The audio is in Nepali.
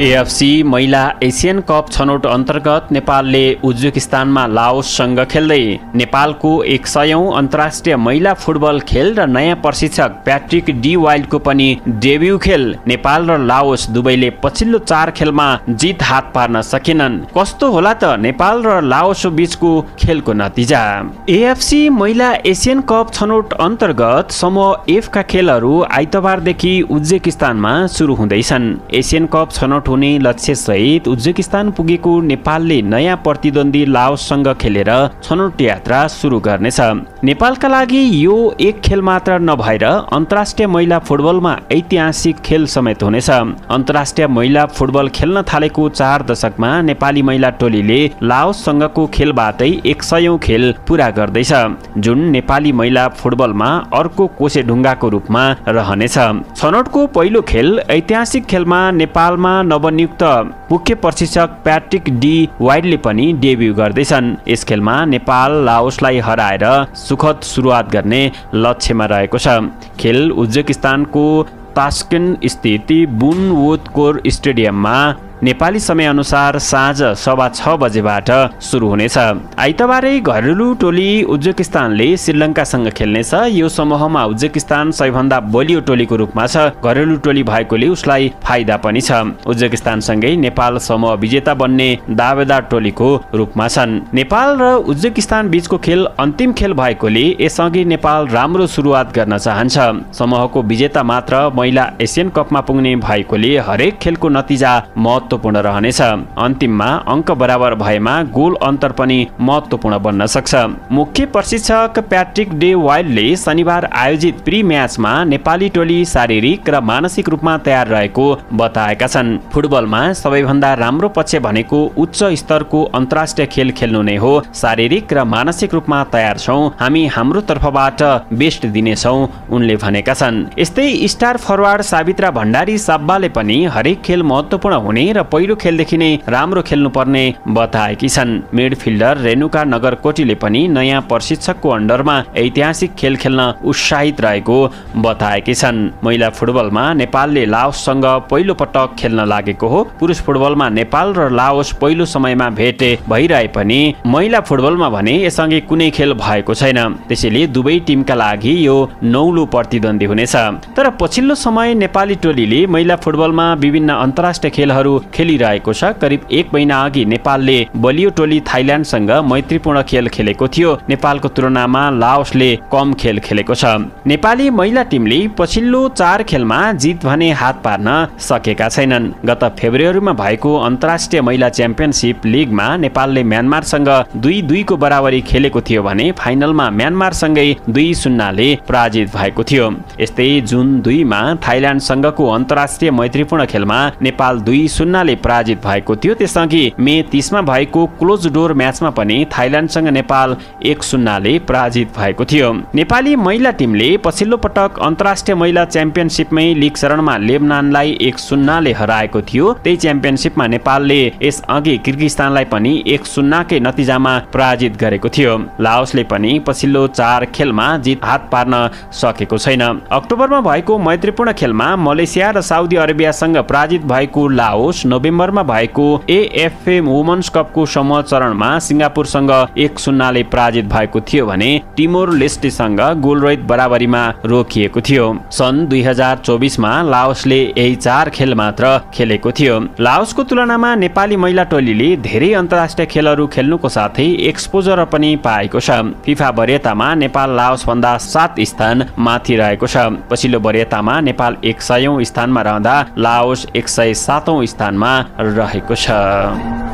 एएफसी महिला एसियन कप छनौट अन्तर्गत नेपालले उज्बेकिस्तानमा लाओससँग खेल्दै नेपालको 100औं अन्तर्राष्ट्रिय महिला फुटबल खेल र नयाँ प्रशिक्षक प्याट्रिक डी वाइल्डको पनि डेब्यू खेल नेपाल र लाओस दुवैले पछिल्लो 4 खेलमा जित हात पार्न सकेनन्। कस्तो होला त नेपाल र लाओस बीचको खेलको नतिजा। एएफसी महिला एसियन कप छनौट अन्तर्गत समूह एफ का खेलहरू आइतबारदेखि उज्बेकिस्तानमा सुरु हुँदैछन्। एसियन कप छनौट हुने लक्ष्य सहित उज्बेकिस्तान पुगेको नेपालले नयाँ प्रतिद्वन्दी लाओससँग खेलेर छनौट यात्रा सुरु गर्नेछ। नेपालका लागि यो एक खेल मात्र नभएर अन्तर्राष्ट्रिय महिला फुटबलमा ऐतिहासिक खेल समेत हुनेछ। अन्तर्राष्ट्रिय महिला फुटबल खेल्न थालेको 4 दशकमा नेपाली महिला टोलीले लाओससँगको खेलबाटै 100औं खेल पूरा गर्दैछ, जुन नेपाली महिला फुटबलमा अर्को कोसेढुङ्गाको रूपमा रहनेछ। छनौटको पहिलो खेल ऐतिहासिक खेलमा नेपालमा नवनियुक्त मुख्य प्रशिक्षक प्याट्रिक डी वाइल्डले पनि डेब्यू गर्दैछन्। यस खेलमा नेपाल लाओसलाई हराएर सुखद सुरुवात गर्ने लक्ष्यमा रहेको छ। खेल उज्बेकिस्तानको तास्केन्ट स्थित बुनवोदकोर स्टेडियममा नेपाली समयअनुसार साँझ 6:15 बजेबाट सुरु हुनेछ। आइतबारै घरेलु टोली उज्बेकिस्तानले श्रीलङ्कासँग खेल्नेछ। यो समूहमा उज्बेकिस्तान सबैभन्दा बलियो टोलीको रूपमा छ। घरेलु टोली भएकोले उसलाई फाइदा पनि छ। उज्बेकिस्तानसँगै नेपाल समूह विजेता बन्ने दावेदार टोलीको रूपमा छन्। नेपाल र उज्बेकिस्तान बीचको खेल अन्तिम खेल भएकोले यसअघि नेपाल राम्रो सुरुवात गर्न चाहन्छ। समूहको विजेता मात्र महिला एसियन कपमा पुग्ने भएकोले हरेक खेलको नतिजा महत्त्वपूर्ण रहनेछ। अन्तिममा अङ्क बराबर भएमा गोल अन्तर पनि महत्त्वपूर्ण बन्न सक्छ। मुख्य प्रशिक्षक प्याट्रिक डे वाइल्डले शनिबार आयोजित प्री म्याचमा नेपाली टोली शारीरिक र मानसिक रूपमा तयार रहेको बताएका छन्। फुटबलमा सबैभन्दा राम्रो पक्ष भनेको उच्च स्तरको अन्तर्राष्ट्रिय खेल खेल्नु नै हो। शारीरिक र मानसिक रूपमा तयार छौं, हामी हाम्रो तर्फबाट बेस्ट दिनेछौं, उनले भनेका छन्। यस्तै स्टार फरवार्ड सावित्रा भण्डारी साब्बाले पनि हरेक खेल महत्त्वपूर्ण हुने र पहिलो खेलदेखि नै राम्रो खेल्नुपर्ने बताएकी छन्। मिडफिल्डर रेणुका नगरकोटीले पनि नयाँ प्रशिक्षकको अन्डरमा ऐतिहासिक खेल खेल्न उत्साहित रहेको बताएकी छन्। महिला फुटबलमा नेपालले लाओससँग पहिलो पटक खेल्न लागेको हो। पुरुष फुटबलमा नेपाल र लाओस पहिलो समयमा भेट भइरहे पनि महिला फुटबलमा भने यसअघि कुनै खेल भएको छैन। त्यसैले दुवै टिमका लागि यो नौलो प्रतिद्वन्दी हुनेछ। तर पछिल्लो समय नेपाली टोलीले महिला फुटबलमा विभिन्न अन्तर्राष्ट्रिय खेलहरू खेलिरहेको छ। करिब 1 महिना अघि नेपालले बलियो टोली थाइल्यान्डसँग मैत्रीपूर्ण खेल खेलेको थियो। नेपालको तुलनामा लाओसले कम खेल खेलेको छ। नेपाली महिला टिमले पछिल्लो 4 खेलमा जित भने हात पार्न सकेका छैनन्। गत फेब्रुअरीमा भएको अन्तर्राष्ट्रिय महिला च्याम्पियनशिप लिगमा नेपालले म्यानमारसँग 2-2 को बराबरी खेलेको थियो भने फाइनलमा म्यानमारसँगै 2-0 ले पराजित भएको थियो। यस्तै जुन 2 मा थाइल्यान्डसँगको अन्तर्राष्ट्रिय मैत्रीपूर्ण खेलमा नेपाल 2-0 ले पराजित भएको थियो। त्यसअघि मे 30 मा भएको क्लोज डोर म्याचमा पनि थाइल्यान्डसँग नेपाल 1-0 ले पराजित भएको थियो। नेपाली महिला टिमले पछिल्लो पटक अन्तर्राष्ट्रिय महिला च्याम्पियनशिपमै लिग चरणमा लेबनानलाई 1-0 ले हराएको थियो। त्यही च्याम्पियनशिपमा नेपालले यसअघि किर्गिस्तानलाई पनि 1-0 कै नतिजामा पराजित गरेको थियो। लाओसले पनि पछिल्लो 4 खेलमा जित हात पार्न सकेको छैन। अक्टोबरमा भएको मैत्रीपूर्ण खेलमा मलेसिया र साउदी अरेबियासँग पराजित भएको लाओस नोभेम्बरमा भएको एएफए वुमन्स कपको समूह चरणमा सिङ्गापुरसँग 1-0 ले पराजित भएको थियो भने टिमोर लेस्टेसँग गोलरहित बराबरीमा रोकिएको थियो। सन् 2024 मा लाओसले यही 4 खेल मात्र खेलेको थियो। लाओसको तुलनामा नेपाली महिला टोलीले धेरै अन्तर्राष्ट्रिय खेलहरू खेल्नुको साथै एक्सपोजर पनि पाएको छ। फिफा वरियतामा नेपाल लाओस भन्दा 7 स्थान माथि रहेको छ। पछिल्लो वरियतामा नेपाल 100औं स्थानमा रहँदा लाओस 107औं स्थानमा रहेको छ।